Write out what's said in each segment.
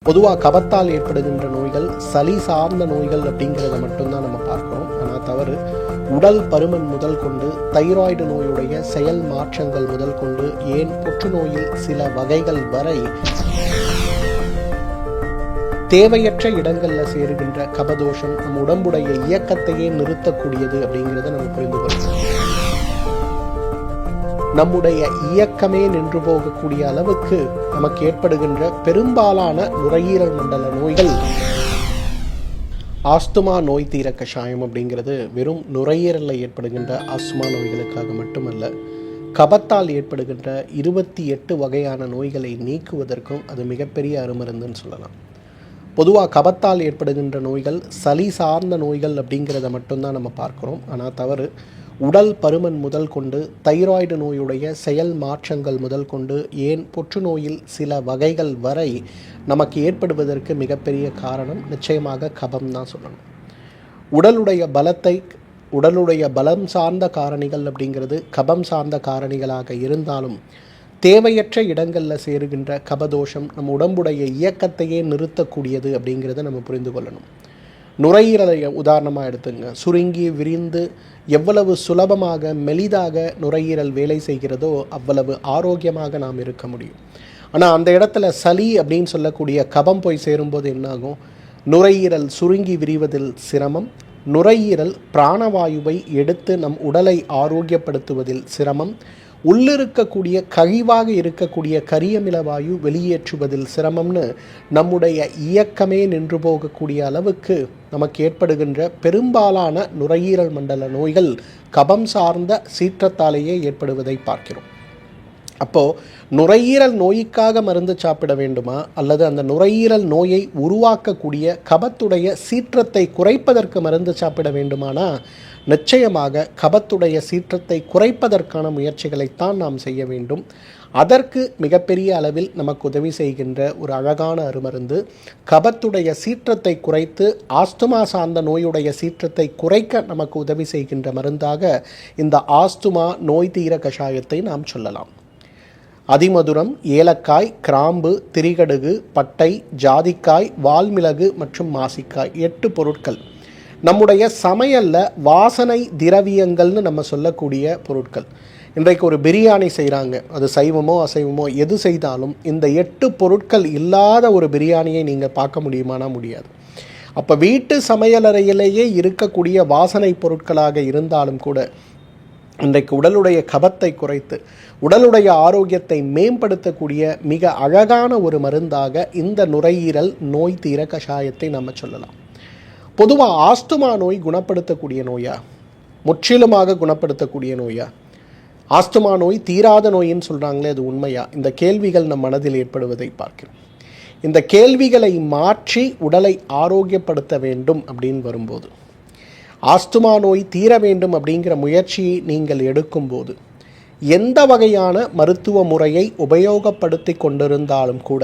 பொதுவாக கபத்தால் ஏற்படுகின்ற நோய்கள் சளி சார்ந்த நோய்கள் அப்படிங்கிறத மட்டும்தான் நம்ம பார்க்கிறோம். ஆனால் தவறு. உடல் பருமன் முதல் கொண்டு தைராய்டு நோயுடைய செயல் மாற்றங்கள் முதல் கொண்டு ஏன் புற்றுநோயில் சில வகைகள் வரை தேவையற்ற இடங்கள்ல சேருகின்ற கபதோஷம் நம் உடம்புடைய இயக்கத்தையே நிறுத்தக்கூடியது அப்படிங்கிறத நம்ம புரிந்து கொள்ளணும். நம்முடைய இயக்கமே நின்று போகக்கூடிய அளவுக்கு நமக்கு ஏற்படுகின்ற பெரும்பாலான நுரையீரல் மண்டல நோய்கள் ஆஸ்துமா நோய் தீர கஷாயம் அப்படிங்கிறது வெறும் நுரையீரலில் ஏற்படுகின்ற ஆஸ்துமா நோய்களுக்காக மட்டுமல்ல, கபத்தால் ஏற்படுகின்ற 28 வகையான நோய்களை நீக்குவதற்கும் அது மிகப்பெரிய அருமருந்துன்னு சொல்லலாம். பொதுவாக கபத்தால் ஏற்படுகின்ற நோய்கள் சளி சார்ந்த நோய்கள் அப்படிங்கிறத மட்டும்தான் நம்ம பார்க்குறோம். ஆனால் தவறு. உடல் பருமன் முதல் கொண்டு தைராய்டு நோயுடைய செயல் மாற்றங்கள் முதல் கொண்டு ஏன் புற்றுநோயில் சில வகைகள் வரை நமக்கு ஏற்படுவதற்கு மிகப்பெரிய காரணம் நிச்சயமாக கபம் தான் சொல்லணும். உடலுடைய பலம் சார்ந்த காரணிகள் அப்படிங்கிறது கபம் சார்ந்த காரணிகளாக இருந்தாலும் தேவையற்ற இடங்களில் சேருகின்ற கபதோஷம் நம் உடம்புடைய இயக்கத்தையே நிறுத்தக்கூடியது அப்படிங்கிறத நம்ம புரிந்து கொள்ளணும். நுரையீரலை உதாரணமாக எடுத்துங்க. சுருங்கி விரிந்து எவ்வளவு சுலபமாக மெலிதாக நுரையீரல் வேலை செய்கிறதோ அவ்வளவு ஆரோக்கியமாக நாம் இருக்க முடியும். ஆனால் அந்த இடத்துல சளி அப்படின்னு சொல்லக்கூடிய கபம் போய் சேரும்போது என்னாகும்? நுரையீரல் சுருங்கி விரிவதில் சிரமம், நுரையீரல் பிராணவாயுவை எடுத்து நம் உடலை ஆரோக்கியப்படுத்துவதில் சிரமம், உள்ளிருக்கக்கூடிய கழிவாக இருக்கக்கூடிய கரியமில வாயு வெளியேற்றுவதில் சிரமம்னு நம்முடைய இயக்கமே நின்று போகக்கூடிய அளவுக்கு நமக்கு ஏற்படுகின்ற பெரும்பாலான நுரையீரல் மண்டல நோய்கள் கபம் சார்ந்த சீற்றத்தாலேயே ஏற்படுவதை பார்க்கிறோம். அப்போது நுரையீரல் நோய்க்காக மருந்து சாப்பிட வேண்டுமா, அல்லது அந்த நுரையீரல் நோயை உருவாக்கக்கூடிய கபத்துடைய சீற்றத்தை குறைப்பதற்கு மருந்து சாப்பிட வேண்டுமானா நிச்சயமாக கபத்துடைய சீற்றத்தை குறைப்பதற்கான முயற்சிகளைத்தான் நாம் செய்ய வேண்டும். அதற்கு மிகப்பெரிய அளவில் நமக்கு உதவி செய்கின்ற ஒரு அழகான அருமருந்து, கபத்துடைய சீற்றத்தை குறைத்து ஆஸ்துமா சார்ந்த நோயுடைய சீற்றத்தை குறைக்க நமக்கு உதவி செய்கின்ற மருந்தாக இந்த ஆஸ்துமா நோய் தீர கஷாயத்தை நாம் சொல்லலாம். அதிமதுரம், ஏலக்காய், கிராம்பு, திரிகடுகு, பட்டை, ஜாதிக்காய், வால்மிளகு மற்றும் மாசிக்காய் 8 பொருட்கள் நம்முடைய சமையலில் வாசனை திரவியங்கள்னு நம்ம சொல்லக்கூடிய பொருட்கள். இன்றைக்கு ஒரு பிரியாணி செய்கிறாங்க, அது சைவமோ அசைவமோ எது செய்தாலும் இந்த 8 பொருட்கள் இல்லாத ஒரு பிரியாணியை நீங்கள் பார்க்க முடியுமானா முடியாது. அப்போ வீட்டு சமையலறையிலேயே இருக்கக்கூடிய வாசனை பொருட்களாக இருந்தாலும் கூட இன்றைக்கு உடலுடைய கபத்தை குறைத்து உடலுடைய ஆரோக்கியத்தை மேம்படுத்தக்கூடிய மிக அழகான ஒரு மருந்தாக இந்த நுரையீரல் நோய் தீர கஷாயத்தை நம்ம சொல்லலாம். பொதுவாக ஆஸ்துமா நோய் குணப்படுத்தக்கூடிய நோயா, முற்றிலுமாக குணப்படுத்தக்கூடிய நோயா, ஆஸ்துமா நோய் தீராத நோயின்னு சொல்கிறாங்களே அது உண்மையா? இந்த கேள்விகள் நம் மனதில் ஏற்படுவதை பார்க்கிறோம். இந்த கேள்விகளை மாற்றி உடலை ஆரோக்கியப்படுத்த வேண்டும் அப்படின்னு வரும்போது, ஆஸ்துமா நோய் தீர வேண்டும் அப்படிங்கிற முயற்சியை நீங்கள் எடுக்கும்போது எந்த வகையான மருத்துவ முறையை உபயோகப்படுத்தி கொண்டிருந்தாலும் கூட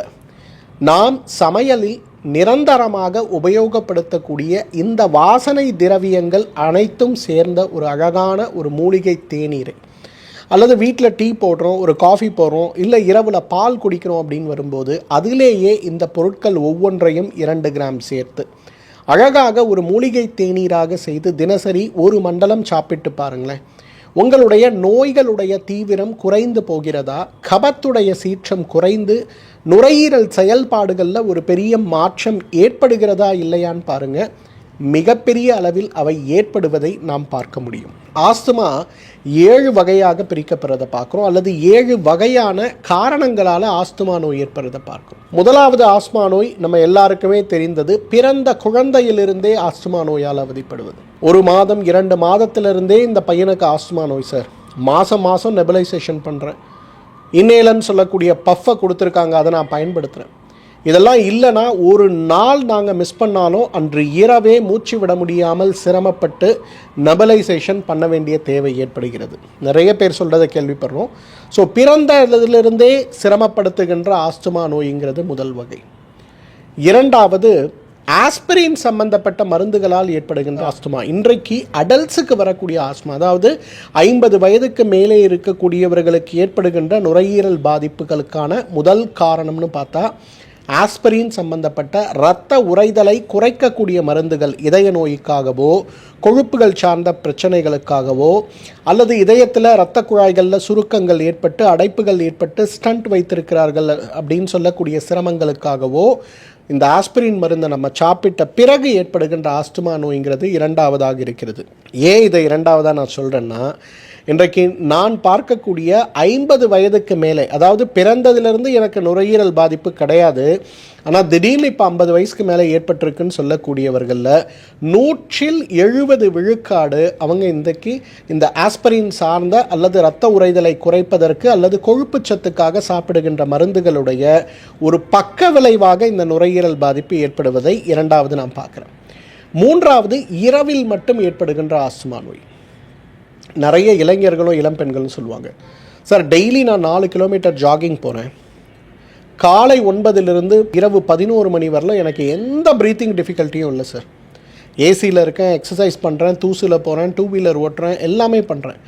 நாம் சமையலில் நிரந்தரமாக உபயோகப்படுத்தக்கூடிய இந்த வாசனை திரவியங்கள் அனைத்தும் சேர்ந்த ஒரு அழகான ஒரு மூலிகை தேநீரை, அல்லது வீட்டில் டீ போடுறோம், ஒரு காஃபி போடுறோம், இல்லை இரவில் பால் குடிக்கிறோம் அப்படின்னு வரும்போது அதிலேயே இந்த பொருட்கள் ஒவ்வொன்றையும் 2 கிராம் சேர்த்து அழகாக ஒரு மூலிகை தேநீராக செய்து தினசரி 1 மண்டலம் சாப்பிட்டு பாருங்களேன். உங்களுடைய நோய்களுடைய தீவிரம் குறைந்து போகிறதா, கபத்துடைய சீற்றம் குறைந்து நுரையீரல் செயல்பாடுகளில் ஒரு பெரிய மாற்றம் ஏற்படுகிறதா இல்லையான்னு பாருங்கள். மிகப்பெரிய அளவில் அவை ஏற்படுவதை நாம் பார்க்க முடியும். ஆஸ்துமா 7 வகையாக பிரிக்கப்படுறதை பார்க்குறோம், அல்லது 7 வகையான காரணங்களால் ஆஸ்துமா நோய் ஏற்படுறதை பார்க்குறோம். முதலாவது ஆஸ்துமா நோய் நம்ம எல்லாருக்குமே தெரிந்தது, பிறந்த குழந்தையிலிருந்தே ஆஸ்துமா நோயால் அவதிப்படுவது. 1 மாதம் 2 மாதத்திலிருந்தே இந்த பையனுக்கு ஆஸ்துமா நோய் சார், மாதம் நெபுலைசேஷன் பண்ணுறேன், இன்னேலன்னு சொல்லக்கூடிய பஃப்பை கொடுத்துருக்காங்க, அதை நான் பயன்படுத்துகிறேன். இதெல்லாம் இல்லைன்னா ஒரு நாள் நாங்கள் மிஸ் பண்ணாலும் அன்று இரவே மூச்சு விட முடியாமல் சிரமப்பட்டு நெபுலைசேஷன் பண்ண வேண்டிய தேவை ஏற்படுகிறது. நிறைய பேர் சொல்கிறத கேள்விப்படுறோம். ஸோ பிறந்ததிலிருந்தே சிரமப்படுத்துகின்ற ஆஸ்துமா நோய்ங்கிறது முதல் வகை. இரண்டாவது ஆஸ்பிரின் சம்பந்தப்பட்ட மருந்துகளால் ஏற்படுகின்ற ஆஸ்துமா. இன்றைக்கு அடல்ட்ஸுக்கு வரக்கூடிய ஆஸ்துமா, அதாவது 50 வயதுக்கு மேலே இருக்கக்கூடியவர்களுக்கு ஏற்படுகின்ற நுரையீரல் பாதிப்புகளுக்கான முதல் காரணம்னு பார்த்தா ஆஸ்பிரின் சம்பந்தப்பட்ட இரத்த உறைதலை குறைக்கக்கூடிய மருந்துகள் இதய நோய்க்காகவோ கொழுப்புகள் சார்ந்த பிரச்சனைகளுக்காகவோ அல்லது இதயத்தில் இரத்த குழாய்களில் சுருக்கங்கள் ஏற்பட்டு அடைப்புகள் ஏற்பட்டு ஸ்டண்ட் வைத்திருக்கிறார்கள் அப்படின்னு சொல்லக்கூடிய சிரமங்களுக்காகவோ இந்த ஆஸ்பிரின் மருந்தை நம்ம சாப்பிட்ட பிறகு ஏற்படுகின்ற ஆஸ்துமா நோய்ங்கிறது இரண்டாவதாக இருக்கிறது. ஏன் இதை இரண்டாவதாக நான் சொல்கிறேன்னா, இன்றைக்கு நான் பார்க்கக்கூடிய 50 வயதுக்கு மேலே, அதாவது பிறந்ததிலிருந்து எனக்கு நுரையீரல் பாதிப்பு கிடையாது, ஆனால் திடீர்னு இப்போ 50 வயசுக்கு மேலே ஏற்பட்டிருக்குன்னு சொல்லக்கூடியவர்களில் 170 விழுக்காடு அவங்க இன்றைக்கு இந்த ஆஸ்பிரின் சார்ந்த அல்லது இரத்த உறைதலை குறைப்பதற்கு அல்லது கொழுப்பு சத்துக்காக சாப்பிடுகின்ற மருந்துகளுடைய ஒரு பக்க விளைவாக இந்த நுரையீரல் பாதிப்பு ஏற்படுவதை இரண்டாவது நான் பார்க்குறேன். மூன்றாவது, இரவில் மட்டும் ஏற்படுகின்ற ஆஸ்துமா நோய். நிறைய இளைஞர்களும் இளம்பெண்களும் சொல்லுவாங்க, சார் டெய்லி நான் 4 கிலோமீட்டர் ஜாகிங் போகிறேன், காலை 9 இரவு 11 மணி வரலாம் எனக்கு எந்த ப்ரீத்திங் டிஃபிகல்ட்டியும் இல்லை சார், ஏசியில் இருக்கேன், எக்ஸசைஸ் பண்ணுறேன், தூசில் போகிறேன், 2 வீலர் ஓட்டுறேன், எல்லாமே பண்ணுறேன்,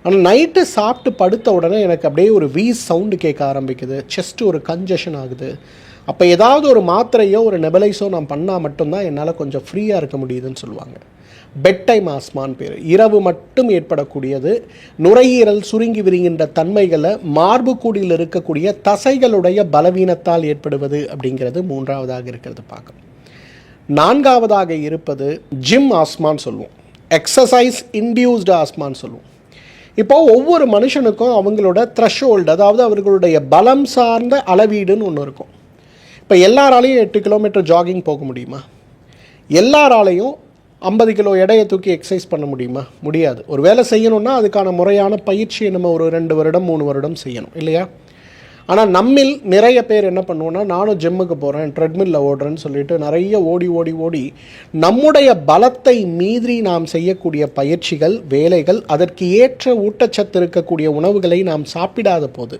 ஆனால் நைட்டு சாப்பிட்டு படுத்த உடனே எனக்கு அப்படியே ஒரு வீஸ் சவுண்டு கேட்க ஆரம்பிக்குது, செஸ்ட்டு ஒரு கன்ஜஷன் ஆகுது, அப்போ ஏதாவது ஒரு மாத்திரையோ ஒரு நெபலைஸோ நான் பண்ணால் மட்டும்தான் என்னால் கொஞ்சம் ஃப்ரீயாக இருக்க முடியுதுன்னு சொல்லுவாங்க. பெட் டைம் ஆஸ்மான்னு பேர். இரவு மட்டும் ஏற்படக்கூடியது. நுரையீரல் சுருங்கி விரிகின்ற தன்மைகளை மார்புக்கூடியில் இருக்கக்கூடிய தசைகளுடைய பலவீனத்தால் ஏற்படுவது அப்படிங்கிறது மூன்றாவதாக இருக்கிறது பார்க்கணும். நான்காவதாக இருப்பது ஜிம் ஆஸ்மான்னு சொல்லுவோம், எக்ஸசைஸ் இன்டியூஸ்டு ஆஸ்மான்னு சொல்லுவோம். இப்போது ஒவ்வொரு மனுஷனுக்கும் அவங்களோட த்ரெஷ்ஹோல்டு, அதாவது அவர்களுடைய பலம் சார்ந்த அளவீடுன்னு ஒன்று இருக்கும். இப்போ எல்லாராலையும் 8 கிலோமீட்டர் ஜாகிங் போக முடியுமா? எல்லாராலையும் 50 கிலோ எடையை தூக்கி எக்ஸசைஸ் பண்ண முடியுமா? முடியாது. ஒரு வேலை செய்யணும்னா அதுக்கான முறையான பயிற்சியை நம்ம ஒரு 2 வருடம் 3 வருடம் செய்யணும் இல்லையா? ஆனால் நம்மில் நிறைய பேர் என்ன பண்ணுவோன்னா, நானும் ஜிம்முக்கு போகிறேன், ட்ரெட்மில்ல ஓடுறேன்னு சொல்லிட்டு நிறைய ஓடி ஓடி ஓடி நம்முடைய பலத்தை மீறி நாம் செய்யக்கூடிய பயிற்சிகள், வேலைகள், அதற்கு ஏற்ற ஊட்டச்சத்து இருக்கக்கூடிய உணவுகளை நாம் சாப்பிடாத போது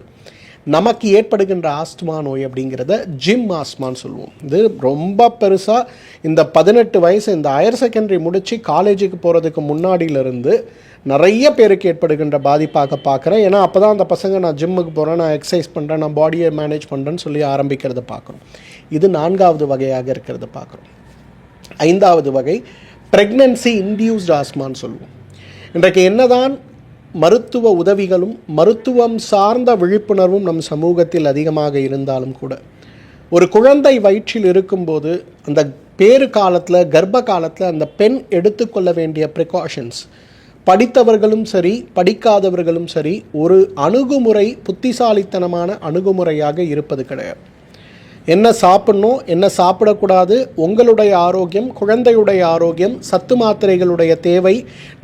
நமக்கு ஏற்படுகின்ற ஆஸ்துமா நோய் அப்படிங்கிறத ஜிம் ஆஸ்மான்னு சொல்லுவோம். இது ரொம்ப பெருசாக இந்த 18 வயசு, இந்த ஹையர் செகண்டரி முடித்து காலேஜுக்கு போகிறதுக்கு முன்னாடியிலிருந்து நிறைய பேருக்கு ஏற்படுகின்ற பாதிப்பாக பார்க்குறேன். ஏன்னா அப்போ தான் அந்த பசங்க நான் ஜிம்முக்கு போகிறேன், நான் எக்ஸசைஸ் பண்ணுறேன், நான் பாடியை மேனேஜ் பண்ணுறேன்னு சொல்லி ஆரம்பிக்கிறத பார்க்குறோம். இது 4வது வகையாக இருக்கிறத பார்க்குறோம். 5வது வகை ப்ரெக்னன்சி இன்டியூஸ்டு ஆஸ்மான்னு சொல்லுவோம். இன்றைக்கு என்னதான் மருத்துவ உதவிகளும் மருத்துவம் சார்ந்த விழிப்புணர்வும் நம் சமூகத்தில் அதிகமாக இருந்தாலும் கூட, ஒரு குழந்தை வயிற்றில் இருக்கும்போது அந்த பேறு காலத்தில், கர்ப்ப காலத்தில் அந்த பெண் எடுத்துக்கொள்ள வேண்டிய ப்ரிகாஷன்ஸ், படித்தவர்களும் சரி படிக்காதவர்களும் சரி, ஒரு அணுகுமுறை புத்திசாலித்தனமான அணுகுமுறையாக இருப்பது கிடையாது. என்ன சாப்பிடணும், என்ன சாப்பிடக்கூடாது, உங்களுடைய ஆரோக்கியம், குழந்தையுடைய ஆரோக்கியம், சத்து மாத்திரைகளுடைய தேவை,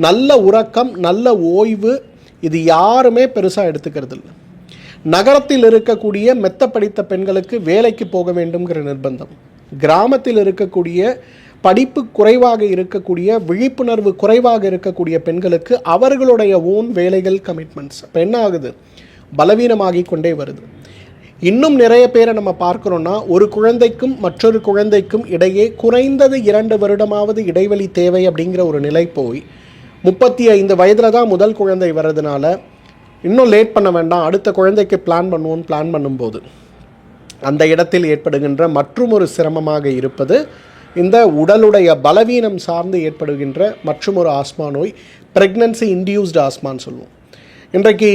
நல்ல உறக்கம், நல்ல ஓய்வு, இது யாருமே பெருசாக எடுத்துக்கிறது இல்லை. நகரத்தில் இருக்கக்கூடிய மெத்த படித்த பெண்களுக்கு வேலைக்கு போக வேண்டும்ங்கிற நிர்பந்தம், கிராமத்தில் இருக்கக்கூடிய படிப்பு குறைவாக இருக்கக்கூடிய, விழிப்புணர்வு குறைவாக இருக்கக்கூடிய பெண்களுக்கு அவர்களுடைய ஓன் வேலைகள், கமிட்மெண்ட்ஸ். இப்போ என்ன ஆகுது, பலவீனமாகி கொண்டே வருது. இன்னும் நிறைய பேரை நம்ம பார்க்குறோன்னா, ஒரு குழந்தைக்கும் மற்றொரு குழந்தைக்கும் இடையே குறைந்தது 2 வருடமாவது இடைவெளி தேவை அப்படிங்கிற ஒரு நிலை போய் 35 வயதில் தான் முதல் குழந்தை வர்றதுனால இன்னும் லேட் பண்ண வேண்டாம், அடுத்த குழந்தைக்கு பிளான் பண்ணும்போது அந்த இடத்தில் ஏற்படுகின்ற மற்றும் ஒரு சிரமமாக இருப்பது இந்த உடலுடைய பலவீனம் சார்ந்து ஏற்படுகின்ற மற்றும் ஒரு ஆஸ்மா நோய், ப்ரெக்னன்சி இன்டியூஸ்டு ஆஸ்மான்னு சொல்லுவோம். இன்றைக்கு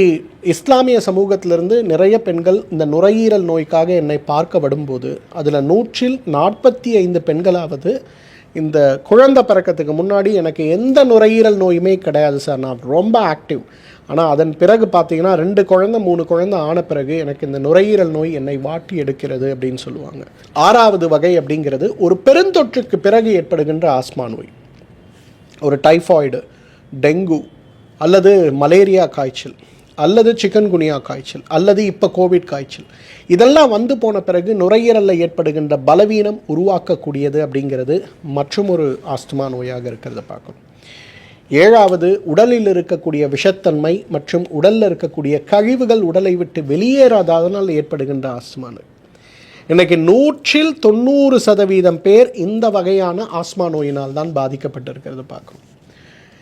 இஸ்லாமிய சமூகத்திலிருந்து நிறைய பெண்கள் இந்த நுரையீரல் நோய்க்காக என்னை பார்க்க வரும்போது அதில் 145 பெண்களாவது இந்த குழந்தை பிறக்கிறதுக்கு முன்னாடி எனக்கு எந்த நுரையீரல் நோயுமே கிடையாது சார், நான் ரொம்ப ஆக்டிவ், ஆனால் அதன் பிறகு பார்த்தீங்கன்னா 2 குழந்தை 3 குழந்தை ஆன பிறகு எனக்கு இந்த நுரையீரல் நோய் என்னை வாட்டி எடுக்கிறது அப்படின்னு சொல்லுவாங்க. 6வது வகை அப்படிங்கிறது ஒரு பெருந்தொற்றுக்கு பிறகு ஏற்படுகின்ற ஆஸ்மா நோய். ஒரு டைஃபாய்டு, டெங்கு அல்லது மலேரியா காய்ச்சல் அல்லது சிக்கன்குனியா காய்ச்சல் அல்லது இப்போ கோவிட் காய்ச்சல், இதெல்லாம் வந்து போன பிறகு நுரையீரலில் ஏற்படுகின்ற பலவீனம் உருவாக்கக்கூடியது அப்படிங்கிறது மற்றும் ஒரு ஆஸ்துமா நோயாக இருக்கிறத பார்க்கணும். 7வது உடலில் இருக்கக்கூடிய விஷத்தன்மை மற்றும் உடலில் இருக்கக்கூடிய கழிவுகள் உடலை விட்டு வெளியேறாததனால் ஏற்படுகின்ற ஆஸ்துமா நோய். இன்றைக்கி 190% பேர் இந்த வகையான ஆஸ்மா நோயினால் தான் பாதிக்கப்பட்டிருக்கிறது பார்க்கணும்.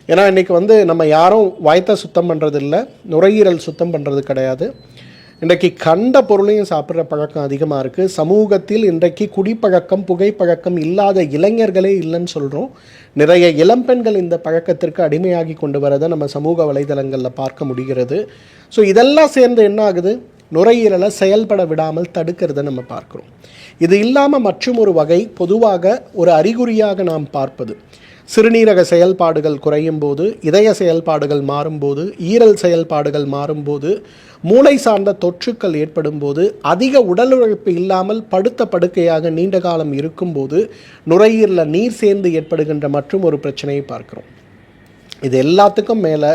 ஏன்னா இன்றைக்கி நம்ம யாரும் வயத்தை சுத்தம் பண்ணுறது இல்லை, நுரையீரல் சுத்தம் பண்ணுறது கிடையாது. இன்றைக்கு கண்ட பொருளையும் சாப்பிட்ற பழக்கம் அதிகமாக இருக்குது. சமூகத்தில் இன்றைக்கு குடிப்பழக்கம் புகைப்பழக்கம் இல்லாத இளைஞர்களே இல்லைன்னு சொல்கிறோம். நிறைய இளம்பெண்கள் இந்த பழக்கத்திற்கு அடிமையாகி கொண்டு வரதை நம்ம சமூக வலைதளங்களில் பார்க்க முடிகிறது. ஸோ இதெல்லாம் சேர்ந்து என்ன ஆகுது, நுரையீரலை செயல்பட விடாமல் தடுக்கிறத நம்ம பார்க்குறோம். இது இல்லாமல் மற்றும் ஒரு வகை பொதுவாக ஒரு அறிகுறியாக நாம் பார்ப்பது, சிறுநீரக செயல்பாடுகள் குறையும் போது, இதய செயல்பாடுகள் மாறும்போது, ஈரல் செயல்பாடுகள் மாறும்போது, மூளை சார்ந்த தொற்றுக்கள் ஏற்படும் போது, அதிக உடல் உழைப்பு இல்லாமல் படுத்த படுக்கையாக நீண்ட காலம் இருக்கும்போது நுரையீரலில் நீர் சேர்ந்து ஏற்படுகின்ற மற்றும் ஒரு பிரச்சனையை பார்க்குறோம். இது எல்லாத்துக்கும் மேலே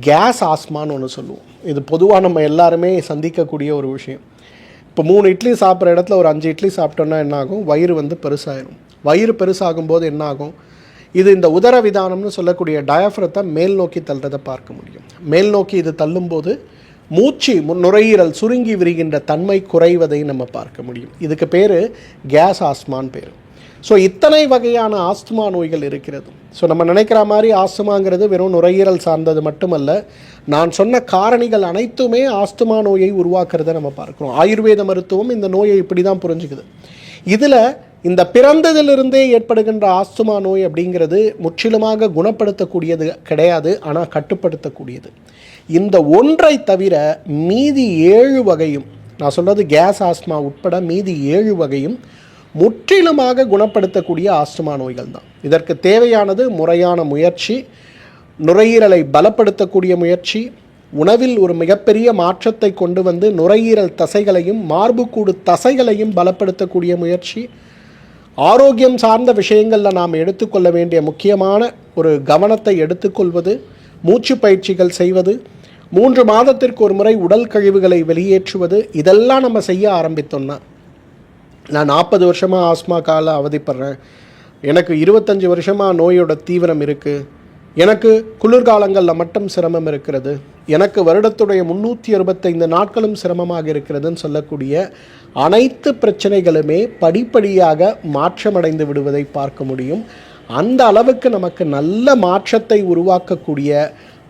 கேஸ் ஆஸ்மான்னு ஒன்று சொல்லுவோம். இது பொதுவாக நம்ம எல்லாருமே சந்திக்கக்கூடிய ஒரு விஷயம். இப்போ 3 இட்லி சாப்பிட்ற இடத்துல ஒரு 5 இட்லி சாப்பிட்டோன்னா என்னாகும், வயிறு பெருசாகிடும். வயிறு பெருசாகும்போது என்னாகும், இது இந்த உதரவிதானம்னு சொல்லக்கூடிய டயஃப்ரத்தை மேல் நோக்கி தள்ளுறதை பார்க்க முடியும். மேல் நோக்கி இது தள்ளும்போது நுரையீரல் சுருங்கி விரிகின்ற தன்மை குறைவதை நம்ம பார்க்க முடியும். இதுக்கு பேர் கேஸ் ஆஸ்மான்னு பேர். ஸோ இத்தனை வகையான ஆஸ்துமா நோய்கள் இருக்கிறது. ஸோ நம்ம நினைக்கிற மாதிரி ஆஸ்துமாங்கிறது வெறும் நுரையீரல் சார்ந்தது மட்டுமல்ல, நான் சொன்ன காரணிகள் அனைத்துமே ஆஸ்துமா நோயை உருவாக்குறத நம்ம பார்க்குறோம். ஆயுர்வேத மருத்துவம் இந்த நோயை இப்படி தான் புரிஞ்சுக்குது. இதில் இந்த பிறந்ததிலிருந்தே ஏற்படுகின்ற ஆஸ்துமா நோய் அப்படிங்கிறது முற்றிலுமாக குணப்படுத்தக்கூடியது கிடையாது, ஆனால் கட்டுப்படுத்தக்கூடியது. இந்த ஒன்றை தவிர மீதி 7 வகையும், நான் சொல்கிறது கேஸ் ஆஸ்துமா உட்பட மீதி 7 வகையும் முற்றிலுமாக குணப்படுத்தக்கூடிய ஆஸ்துமா நோய்கள் தான். இதற்கு தேவையானது முறையான முயற்சி, நுரையீரலை பலப்படுத்தக்கூடிய முயற்சி, உணவில் ஒரு மிகப்பெரிய மாற்றத்தை கொண்டு வந்து நுரையீரல் தசைகளையும் மார்புக்கூடு தசைகளையும் பலப்படுத்தக்கூடிய முயற்சி, ஆரோக்கியம் சார்ந்த விஷயங்களில் நாம் எடுத்துக்கொள்ள வேண்டிய முக்கியமான ஒரு கவனத்தை எடுத்துக்கொள்வது, மூச்சு பயிற்சிகள் செய்வது, 3 மாதத்திற்கு ஒரு முறை உடல் கழிவுகளை வெளியேற்றுவது, இதெல்லாம் நம்ம செய்ய ஆரம்பித்தோம்னா, நான் 40 வருஷமாக ஆஸ்மாக்கால் அவதிப்படுறேன், எனக்கு 25 வருஷமாக நோயோட தீவிரம் இருக்குது, எனக்கு குளிர்காலங்களில் மட்டும் சிரமம் இருக்கிறது, எனக்கு வருடத்துடைய 365 நாட்களும் சிரமமாக இருக்கிறதுன்னு சொல்லக்கூடிய அனைத்து பிரச்சனைகளுமே படிப்படியாக மாற்றமடைந்து விடுவதை பார்க்க முடியும். அந்த அளவுக்கு நமக்கு நல்ல மாற்றத்தை உருவாக்கக்கூடிய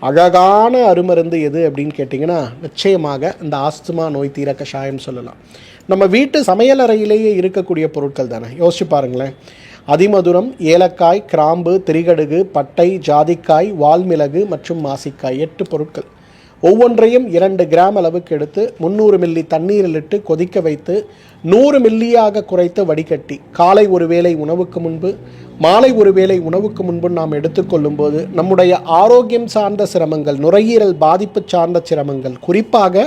அழகான அருமருந்து எது அப்படின்னு கேட்டிங்கன்னா, நிச்சயமாக இந்த ஆஸ்துமா நோய் தீர கஷாயம் சொல்லலாம். நம்ம வீட்டு சமையலறையிலேயே இருக்கக்கூடிய பொருட்கள் தானே, யோசிச்சு பாருங்களேன். அதிமதுரம், ஏலக்காய், கிராம்பு, திரிகடுகு, பட்டை, ஜாதிக்காய், வால்மிளகு மற்றும் மாசிக்காய், 8 பொருட்கள். ஒவ்வொன்றையும் 2 கிராம் அளவுக்கு எடுத்து 300 மில்லி தண்ணீரில் இட்டு கொதிக்க வைத்து 100 மில்லியாக குறைத்து வடிகட்டி காலை ஒரு வேளை உணவுக்கு முன்பு, மாலை ஒரு வேளை உணவுக்கு முன்பு நாம் எடுத்துக்கொள்ளும் போது நம்முடைய ஆரோக்கியம் சார்ந்த சிரமங்கள், நுரையீரல் பாதிப்பு சார்ந்த சிரமங்கள், குறிப்பாக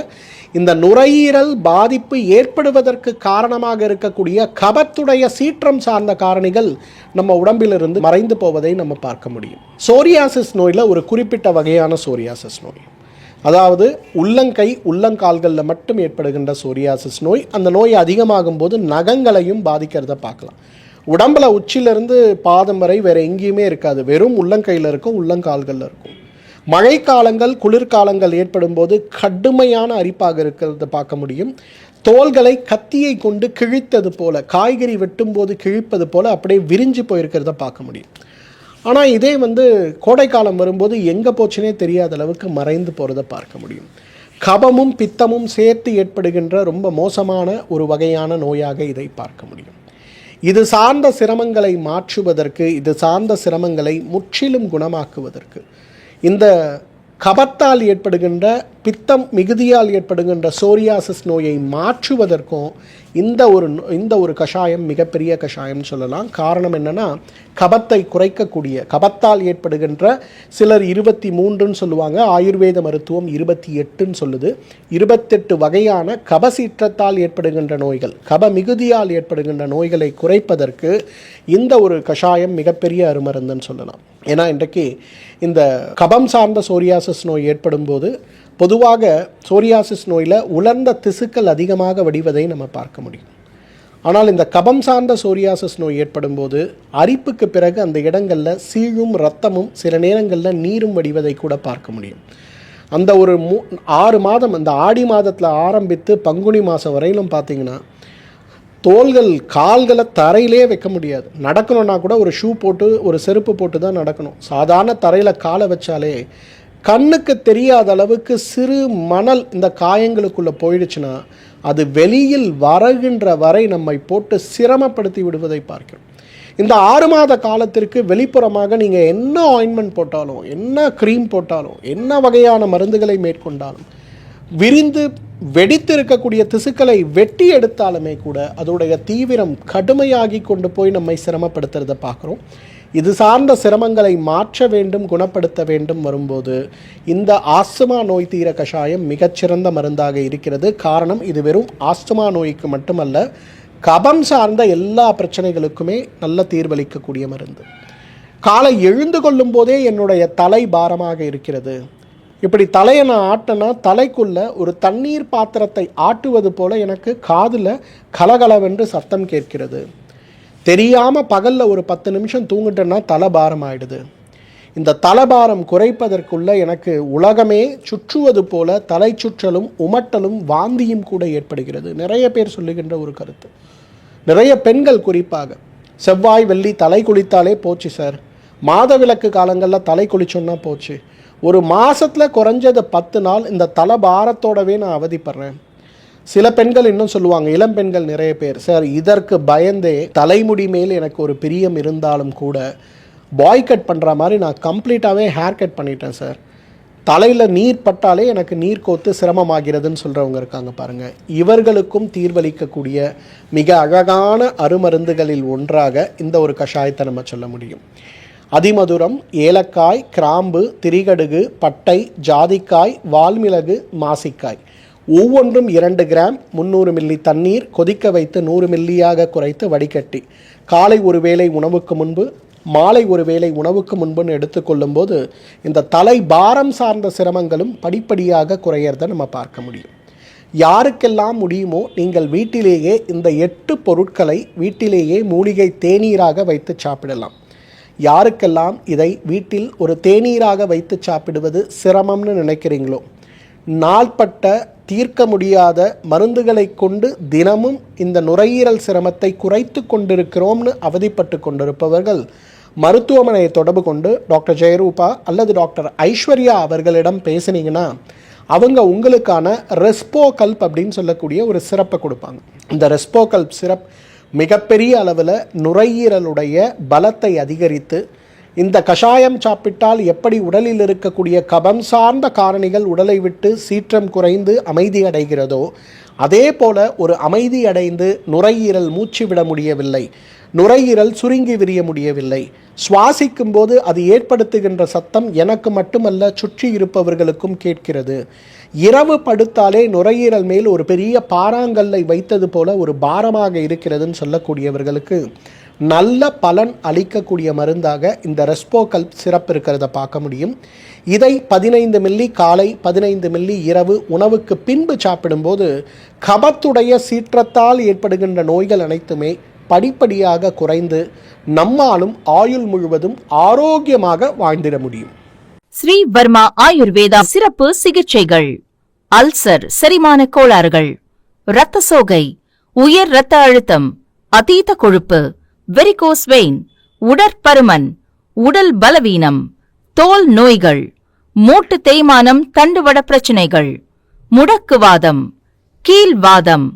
இந்த நுரையீரல் பாதிப்பு ஏற்படுவதற்கு காரணமாக இருக்கக்கூடிய கபத்துடைய சீற்றம் சார்ந்த காரணிகள் நம்ம உடம்பிலிருந்து மறைந்து போவதை நம்ம பார்க்க முடியும். சோரியாசிஸ் நோயில் ஒரு குறிப்பிட்ட வகையான சோரியாசிஸ் நோய், அதாவது உள்ளங்கை உள்ளங்கால்களில் மட்டும் ஏற்படுகின்ற சோரியாசிஸ் நோய். அந்த நோய் அதிகமாகும் போது நகங்களையும் பாதிக்கிறத பார்க்கலாம். உடம்பில் உச்சிலிருந்து பாதம் வரை வேறு எங்கேயுமே இருக்காது, வெறும் உள்ளங்கையில் இருக்கும், உள்ளங்கால்களில் இருக்கும். மழைக்காலங்கள் குளிர்காலங்கள் ஏற்படும் போது கடுமையான அரிப்பாக இருக்கிறத பார்க்க முடியும். தோள்களை கத்தியை கொண்டு கிழித்தது போல, காய்கறி வெட்டும் போது கிழிப்பது போல அப்படியே விரிஞ்சு போயிருக்கிறத பார்க்க முடியும். ஆனால் இதே கோடைக்காலம் வரும்போது எங்கே போச்சுனே தெரியாத அளவுக்கு மறைந்து போகிறத பார்க்க முடியும். கபமும் பித்தமும் சேர்த்து ஏற்படுகின்ற ரொம்ப மோசமான ஒரு வகையான நோயாக இதை பார்க்க முடியும். இது சார்ந்த சிரமங்களை மாற்றுவதற்கு, இது சார்ந்த சிரமங்களை முற்றிலும் குணமாக்குவதற்கு, இந்த கபத்தால் ஏற்படுகின்ற பித்தம் மிகுதியால் ஏற்படுகின்ற சோரியாசிஸ் நோயை மாற்றுவதற்கும் இந்த ஒரு கஷாயம் மிகப்பெரிய கஷாயம் சொல்லலாம். காரணம் என்னென்னா, கபத்தை குறைக்கக்கூடிய, கபத்தால் ஏற்படுகின்ற, சிலர் 23ன்னு சொல்லுவாங்க, ஆயுர்வேத மருத்துவம் 28ன்னு சொல்லுது. 28 வகையான கபசீற்றத்தால் ஏற்படுகின்ற நோய்கள், கப மிகுதியால் ஏற்படுகின்ற நோய்களை குறைப்பதற்கு இந்த ஒரு கஷாயம் மிகப்பெரிய அருமருந்துன்னு சொல்லலாம். ஏன்னா இன்றைக்கு இந்த கபம் சார்ந்த சோரியாசிஸ் நோய் ஏற்படும் போது பொதுவாக சோரியாசிஸ் நோயில் உலர்ந்த திசுக்கள் அதிகமாக வடிவதை நம்ம பார்க்க முடியும். ஆனால் இந்த கபம் சார்ந்த சோரியாசிஸ் நோய் ஏற்படும் போது அரிப்புக்கு பிறகு அந்த இடங்களில் சீழும் இரத்தமும் சில நேரங்களில் நீரும் வடிவதை கூட பார்க்க முடியும். அந்த ஒரு 6 மாதம், அந்த ஆடி மாதத்தில் ஆரம்பித்து பங்குனி மாதம் வரையிலும் பார்த்திங்கன்னா தோள்கள் கால்களை தரையிலே வைக்க முடியாது. நடக்கணுன்னா கூட ஒரு ஷூ போட்டு ஒரு செருப்பு போட்டு தான் நடக்கணும். சாதாரண தரையில் காலை வச்சாலே கண்ணுக்கு தெரியாத அளவுக்கு சிறு மணல் இந்த காயங்களுக்குள்ளே போயிடுச்சுன்னா அது வெளியில் வருகின்ற வரை நம்மை போட்டு சிரமப்படுத்தி விடுவதை பார்க்கிறோம். இந்த 6 மாத காலத்திற்கு வெளிப்புறமாக நீங்கள் என்ன ஆயின்மெண்ட் போட்டாலும், என்ன க்ரீம் போட்டாலும், என்ன வகையான மருந்துகளை மேற்கொண்டாலும், விரிந்து வெடித்து இருக்கக்கூடிய திசுக்களை வெட்டி எடுத்தாலுமே கூட அதோடைய தீவிரம் கடுமையாகி கொண்டு போய் நம்மை சிரமப்படுத்துறதை பார்க்குறோம். இது சார்ந்த சிரமங்களை மாற்ற வேண்டும், குணப்படுத்த வேண்டும் வரும்போது இந்த ஆஸ்துமா நோய் தீர கஷாயம் மிகச்சிறந்த மருந்தாக இருக்கிறது. காரணம், இது வெறும் ஆஸ்துமா நோய்க்கு மட்டுமல்ல, கபம் சார்ந்த எல்லா பிரச்சனைகளுக்குமே நல்ல தீர்வளிக்கக்கூடிய மருந்து. காலை எழுந்து கொள்ளும் போதே என்னுடைய தலை பாரமாக இருக்கிறது, இப்படி தலையை நான் ஆட்டினா தலைக்குள்ள ஒரு தண்ணீர் பாத்திரத்தை ஆட்டுவது போல எனக்கு காதில் கலகலவென்று சத்தம் கேட்கிறது, தெரியாமல் பகலில் ஒரு 10 நிமிஷம் தூங்கிட்டேன்னா தலைபாரம் ஆயிடுது, இந்த தலைபாரம் குறைப்பதற்குள்ள எனக்கு உலகமே சுற்றுவது போல தலை சுற்றலும் உமட்டலும் வாந்தியும் கூட ஏற்படுகிறது. நிறைய பேர் சொல்லுகின்ற ஒரு கருத்து. நிறைய பெண்கள் குறிப்பாக செவ்வாய் வெள்ளி தலை குளித்தாலே போச்சு சார், மாதவிலக்கு காலங்களில் தலை குளிச்சோன்னா போச்சு, ஒரு மாதத்தில் குறைஞ்சது 10 நாள் இந்த தலைபாரத்தோடவே நான் அவதிப்படுறேன். சில பெண்கள் இன்னும் சொல்லுவாங்க, இளம் பெண்கள் நிறைய பேர், சார் இதற்கு பயந்தே தலைமுடி மேல் எனக்கு ஒரு பிரியம் இருந்தாலும் கூட பாய் கட் பண்ணுற மாதிரி நான் கம்ப்ளீட்டாகவே ஹேர் கட் பண்ணிட்டேன் சார், தலையில் நீர் பட்டாலே எனக்கு நீர் கோத்து சிரமமாகிறதுன்னு சொல்கிறவங்க இருக்காங்க பாருங்கள். இவர்களுக்கும் தீர்வளிக்கக்கூடிய மிக அழகான அருமருந்துகளில் ஒன்றாக இந்த ஒரு கஷாயத்தை நம்ம சொல்ல முடியும். அதிமதுரம், ஏலக்காய், கிராம்பு, திரிகடுகு, பட்டை, ஜாதிக்காய், வால்மிளகு, மாசிக்காய் ஒவ்வொன்றும் 2 கிராம் 300 மில்லி தண்ணீர் கொதிக்க வைத்து 100 மில்லியாக குறைத்து வடிகட்டி காலை ஒரு வேளை உணவுக்கு முன்பு, மாலை ஒரு வேளை உணவுக்கு முன்புன்னு எடுத்துக்கொள்ளும் போது இந்த தலை பாரம் சார்ந்த சிரமங்களும் படிப்படியாக குறையிறத நம்ம பார்க்க முடியும். யாருக்கெல்லாம் முடியுமோ நீங்கள் வீட்டிலேயே இந்த 8 பொருட்களை வீட்டிலேயே மூலிகை தேநீராக வைத்து சாப்பிடலாம். யாருக்கெல்லாம் இதை வீட்டில் ஒரு தேநீராக வைத்து சாப்பிடுவது சிரமம்னு நினைக்கிறீங்களோ, நாள்பட்ட தீர்க்க முடியாத மருந்துகளை கொண்டு தினமும் இந்த நுரையீரல் சிரமத்தை குறைத்து கொண்டிருக்கிறோம்னு அவதிப்பட்டு கொண்டிருப்பவர்கள் மருத்துவமனையை தொடர்பு கொண்டு டாக்டர் ஜெயரூபா அல்லது டாக்டர் ஐஸ்வர்யா அவர்களிடம் பேசுனீங்கன்னா அவங்க உங்களுக்கான ரெஸ்போகல்ப் அப்படின்னு சொல்லக்கூடிய ஒரு சிறப்பை கொடுப்பாங்க. இந்த ரெஸ்போகல்ப் சிரப் மிகப்பெரிய அளவில் நுரையீரலுடைய பலத்தை அதிகரித்து, இந்த கஷாயம் சாப்பிட்டால் எப்படி உடலில் இருக்கக்கூடிய கபம் சார்ந்த காரணிகள் உடலை விட்டு சீற்றம் குறைந்து அமைதி அடைகிறதோ அதே போல ஒரு அமைதி அடைந்து நுரையீரல் மூச்சு விட முடியவில்லை, நுரையீரல் சுருங்கி விரிய முடியவில்லை, சுவாசிக்கும் போது அது ஏற்படுத்துகின்ற சத்தம் எனக்கு மட்டுமல்ல சுற்றி இருப்பவர்களுக்கும் கேட்கிறது, இரவு படுத்தாலே நுரையீரல் மேல் ஒரு பெரிய பாறாங்கல்லை வைத்தது போல ஒரு பாரமாக இருக்கிறதுன்னு சொல்லக்கூடியவர்களுக்கு நல்ல பலன் அளிக்கக்கூடிய மருந்தாக இந்த ரெஸ்போகல்ப் சிறப்பு இருக்கிறத பார்க்க முடியும். இதை 15 மில்லி காலை, 15 மில்லி இரவு உணவுக்கு பின்பு சாப்பிடும்போது கபத்துடைய சீற்றத்தால் ஏற்படுகின்ற நோய்கள் அனைத்துமே படிப்படியாக குறைந்து நம்மாலும் ஆயுள் முழுவதும் ஆரோக்கியமாக வாழ்ந்திட முடியும். ஸ்ரீ வர்மா ஆயுர்வேதா சிறப்பு சிகிச்சைகள்: அல்சர், செரிமான கோளாறுகள், இரத்த சோகை, உயர் இரத்த அழுத்தம், அதீத கொழுப்பு, வெரிகோஸ் வெயின், உடற்பருமன், உடல் பலவீனம், தோல் நோய்கள், மூட்டு தேய்மானம், தண்டுவட பிரச்சனைகள், முடக்குவாதம், கீழ்வாதம்,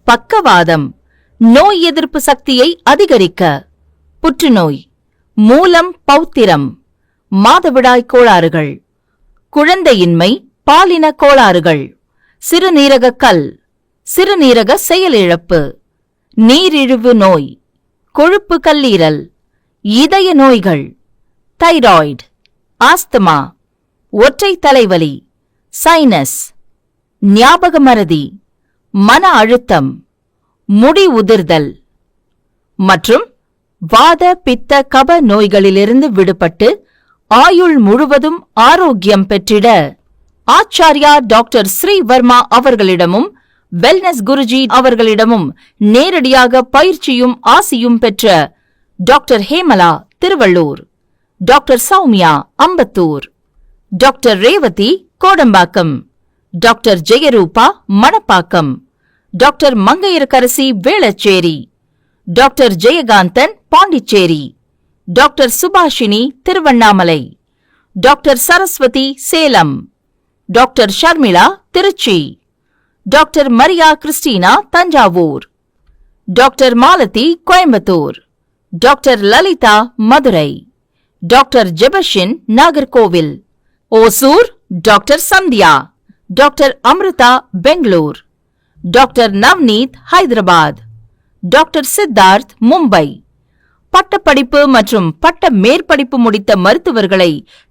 பக்கவாதம், நோய் எதிர்ப்பு சக்தியை அதிகரிக்க, புற்றுநோய், மூலம், பௌத்திரம், மாதவிடாய் கோளாறுகள், குழந்தையின்மை, பாலின கோளாறுகள், சிறுநீரக கல், சிறுநீரக செயலிழப்பு, நீரிழிவு நோய், கொழுப்பு கல்லீரல், இதய நோய்கள், தைராய்டு, ஆஸ்துமா, ஒற்றை தலைவலி, சைனஸ், ஞாபக மறதி, மன அழுத்தம், முடி உதிர்தல் மற்றும் வாத பித்த கப நோய்களிலிருந்து விடுபட்டு ஆயுள் முழுவதும் ஆரோக்கியம் பெற்றிட ஆச்சாரியா டாக்டர் ஸ்ரீ வர்மா அவர்களிடமும் வெல்னஸ் குருஜி அவர்களிடமும் நேரடியாக பயிற்சியும் ஆசியும் பெற்ற doctor Hemala Tiruvallur, doctor Soumya Ambattur, doctor Revathi Kodambakkam, doctor Jayarupa Manapakkam, doctor Mangaiyarkarasi Velachery, doctor Jayakanthan Pondicherry, doctor Subhashini Tiruvannamalai, doctor Saraswathi Salem, doctor Sharmila Trichy, doctor Maria Christina Thanjavur, doctor Malathi Coimbatore, doctor Lalitha Madurai, doctor Jebashin Nagercoil, Hosur doctor Sandhya, doctor Amrutha Bangalore, doctor Navneet Hyderabad, doctor Siddharth Mumbai. பட்டப்படிப்பு மற்றும் பட்ட மேற்படிப்பு முடித்த மருத்துவர்களை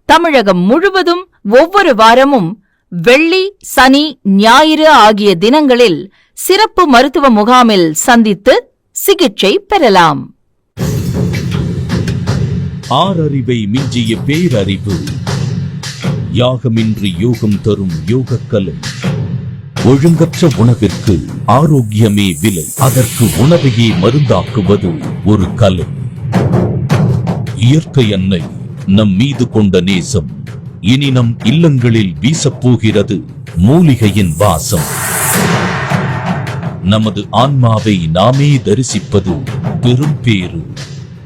தமிழகம் முழுவதும் ஒவ்வொரு வாரமும் வெள்ளி, சனி, ஞாயிறு ஆகிய தினங்களில் சிறப்பு மருத்துவ முகாமில் சந்தித்து சிகிச்சை பெறலாம். ஆறறிவை மிஞ்சிய பேரறிவு. யாகமின்றி யோகம் தரும் யோகக்கலை. ஒழுங்கற்ற உணவிற்கு ஆரோக்கியமே விலை. அதற்கு உணவையே மருந்தாக்குவது ஒரு கலை. இயற்கை அன்னை நம் மீது கொண்ட நேசம் இனி நம் இல்லங்களில் வீசப்போகிறது மூலிகையின் வாசம். நமது ஆன்மாவை நாமே தரிசிப்பது பெரும் பேறு.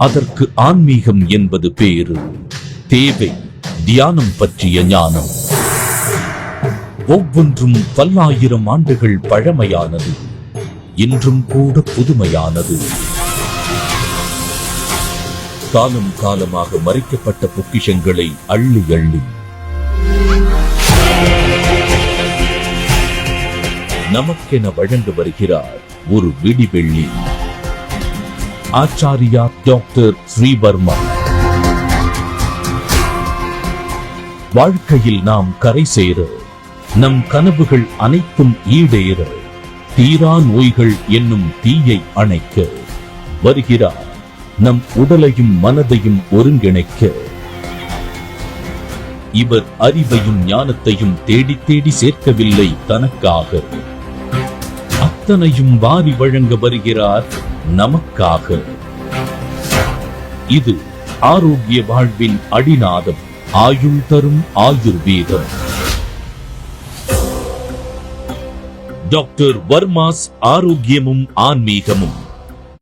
அதற்கு ஆன்மீகம் என்பது பேரு. தேவை தியானம் பற்றிய ஞானம். ஒவ்வொன்றும் பல்லாயிரம் ஆண்டுகள் பழமையானது, இன்றும் கூட புதுமையானது. காலம் காலமாக மறைக்கப்பட்ட பொக்கிஷங்களை அள்ளி அள்ளி நமக்கென வழங்க வருகிறார் ஒரு விடிவெள்ளி. ஆச்சாரியா டாக்டர் ஸ்ரீவர்மா. வாழ்க்கையில் நாம் கரை சேர, நம் கனவுகள் அனைத்தும் ஈடேற, தீரா நோய்கள் என்னும் தீயை அணைக்க வருகிறார் நம் உடலையும் மனதையும் ஒருங்கிணைக்க. இவர் அறிவையும் ஞானத்தையும் தேடி தேடி சேர்க்கவில்லை தனக்காக, அத்தனையும் வாரி வழங்க வருகிறார் நமக்காக. இது ஆரோக்கிய வாழ்வின் அடிநாதம், ஆயுள் தரும் ஆயுர்வேதம். டாக்டர் வர்மாஸ் ஆரோக்கியமும் ஆன்மீகமும்.